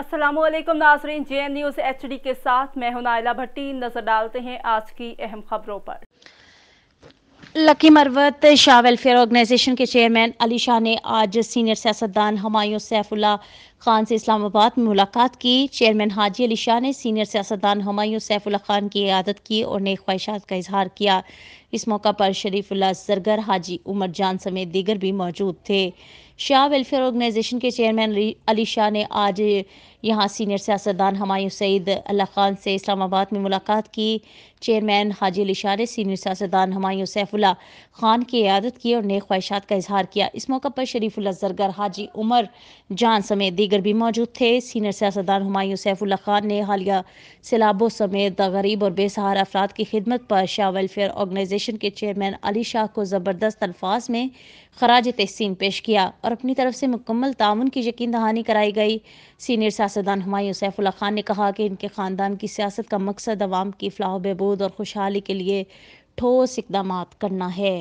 अस्सलाम वालेकुम नाज़रीन, JN न्यूज़ HD के साथ मैं हूं नाइला भट्टी। नजर डालते हैं आज की अहम खबरों पर। लकी मरवत शाह वेलफेयर ऑर्गेनाइजेशन के चेयरमैन अली शाह ने आज सीनियर सियासतदान हुमायूं सैफुल्लाह खान से इस्लामाबाद में मुलाकात की। चेयरमैन हाजी अली शाह ने सीनियर सियासतदान हुमायूं सैफुल्लाह खान की इयादत की और नेक ख्वाहिशात का इजहार किया। इस मौका पर शरीफुल्लाह ज़रगर, हाजी उमर जान समेत दीगर भी मौजूद थे। शाह वेलफेयर ऑर्गेनाइजेशन के चेयरमैन अली शाह ने आज यहाँ सीनियर सियासतदान हुमायूं सईद अल्लाह खान से इस्लामाबाद में मुलाकात की। चेयरमैन हाजी अली शाह ने सीनियर सियासतदान हुमायूं सैफुल्लाह खान की इयादत की और नेक ख्वाहिशात का इजहार किया। इस मौका पर शरीफुल्लाह ज़रगर, हाजी उमर जान समेत दीगर भी मौजूद थे। सीनियर सियासतदान हुमायूं सैफुल्लाह खान ने हालिया सैलाबों समेत गरीब और बेसहारा अफराद की खिदमत पर शाह वेलफेयर ऑर्गेनाइजेशन के चेयरमैन अली शाह को ज़बरदस्त अल्फाज में खराज तहसीन पेश किया और अपनी तरफ से मुकम्मल ताउन की यकीन दहानी कराई गई। सीनियर सियासतदान हुमायूं सैफुल्लाह खान ने कहा कि इनके ख़ानदान की सियासत का मकसद अवाम की फलाह बहबूद और खुशहाली के लिए ठोस इक़दामात करना है।